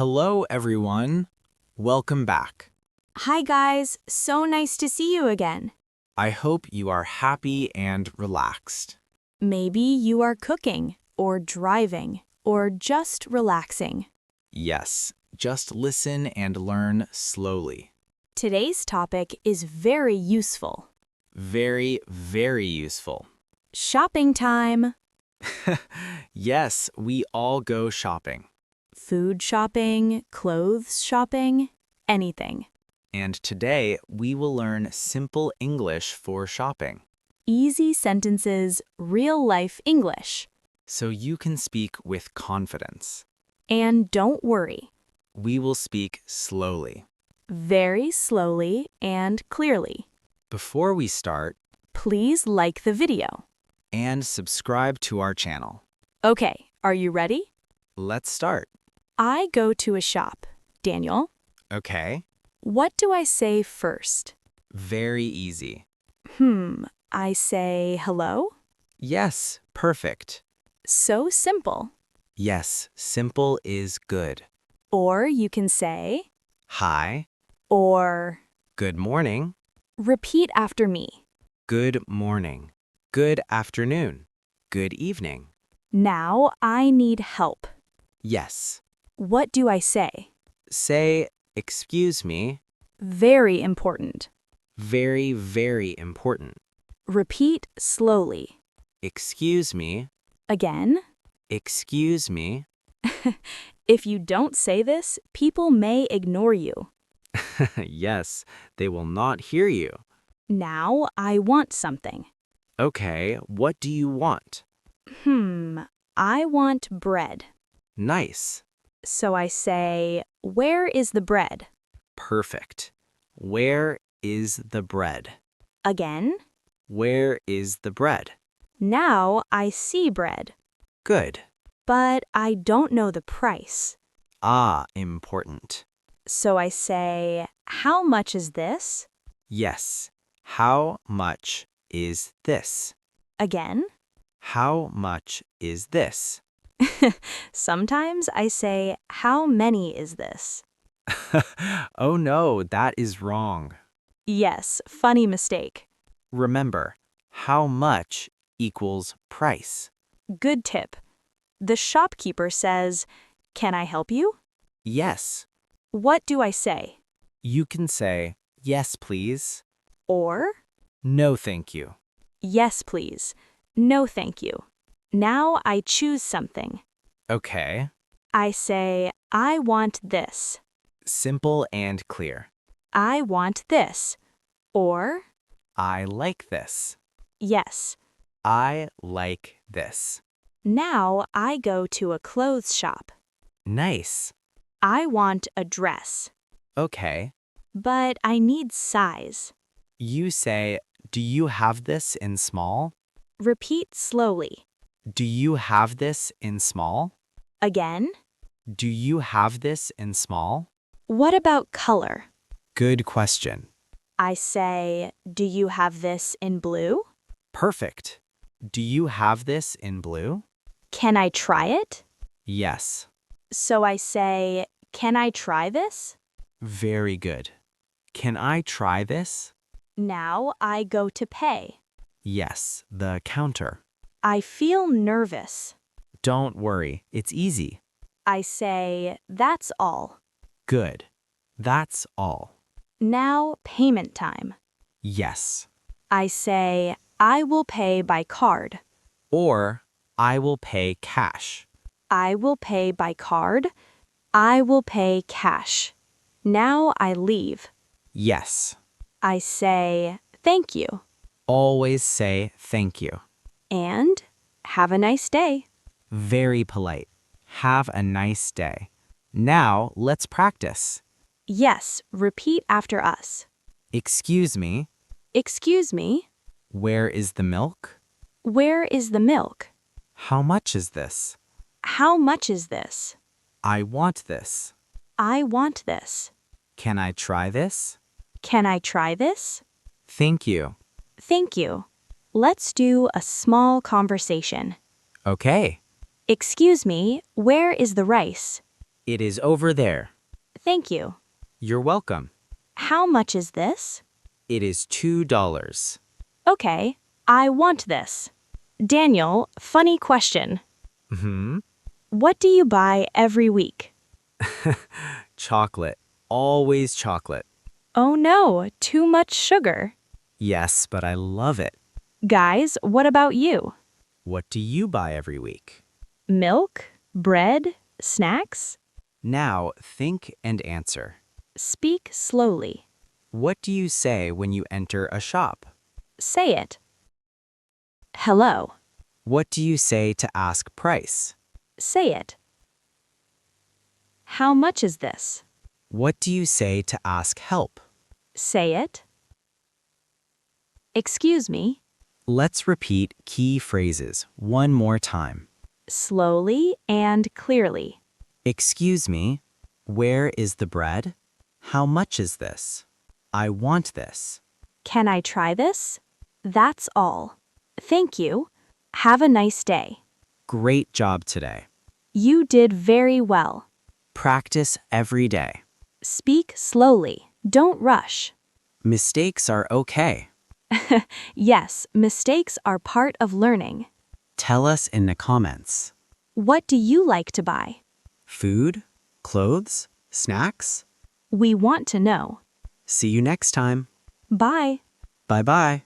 Hello, everyone. Welcome back. Hi guys, so nice to see you again. I hope you are happy and relaxed. Maybe you are cooking, or driving, or just relaxing. Yes, just listen and learn slowly. Today's topic is very useful. Very, very useful. Shopping time. Yes, we all go shopping. Food shopping, clothes shopping, anything. And today we will learn simple English for shopping, Easy sentences, real-life English. so you can speak with confidence. And don't worry, We will speak slowly. very slowly and clearly. Before we start, Please like the video. and subscribe to our channel. Okay, are you ready? Let's start. I go to a shop. Daniel, Okay, what do I say first? very easy. I say hello? Yes, perfect. So simple. Yes, simple is good. Or you can say, Hi, or good morning, repeat after me. good morning, good afternoon, good evening. Now I need help. Yes, What do I say? say, excuse me, Very important. very, very important. Repeat slowly. Excuse me, Again, excuse me. if you don't say this, people may ignore you. Yes, they will not hear you. Now I want something. Okay, what do you want? I want bread. Nice, So I say, where is the bread? perfect. Where is the bread? Again, Where is the bread? now I see bread, Good. but I don't know the price. Ah, important. So I say, how much is this? Yes. How much is this? Again, How much is this? sometimes I say, how many is this? Oh no, that is wrong. Yes, funny mistake. Remember, how much equals price. Good tip. The shopkeeper says, can I help you? Yes. What do I say? You can say, yes, please. Or, No, thank you. yes, please. No, thank you. Now I choose something. Okay. I say, I want this. Simple and clear. I want this. Or, I like this. yes. I like this. Now I go to a clothes shop. Nice. I want a dress, Okay. but I need size. You say, do you have this in small? Repeat slowly. Do you have this in small? Again, Do you have this in small? what about color? Good question. I say, do you have this in blue? Perfect. Do you have this in blue? Can I try it? Yes. So I say, can I try this? Very good. Can I try this? Now I go to pay. Yes, the counter. I feel nervous. Don't worry, it's easy. I say, that's all. Good. That's all. Now payment time. Yes. I say, I will pay by card. Or I will pay cash. I will pay by card. I will pay cash. Now I leave. Yes. I say, thank you. Always say thank you. And have a nice day. Very polite. Have a nice day. Now let's practice. Yes, repeat after us. Excuse me, Excuse me, where is the milk? where is the milk? How much is this? How much is this? I want this. I want this. Can I try this? Can I try this? Thank you. Thank you. Let's do a small conversation. Okay. Excuse me, where is the rice? It is over there. Thank you. You're welcome. How much is this? It is $2. Okay, I want this. Daniel, funny question. What do you buy every week? Chocolate. Always chocolate. Oh no, too much sugar. Yes, but I love it. Guys, what about you? What do you buy every week? Milk? Bread? Snacks? Now think and answer. Speak slowly. What do you say when you enter a shop? Say it. Hello. What do you say to ask price? Say it. How much is this? What do you say to ask help? Say it. Excuse me. Let's repeat key phrases one more time. Slowly and clearly. Excuse me, where is the bread? How much is this? I want this. Can I try this? That's all. Thank you. Have a nice day. Great job today. You did very well. Practice every day. Speak slowly. Don't rush. Mistakes are okay. Yes, mistakes are part of learning. Tell us in the comments. What do you like to buy? Food? Clothes? Snacks? We want to know. See you next time. Bye. Bye-bye.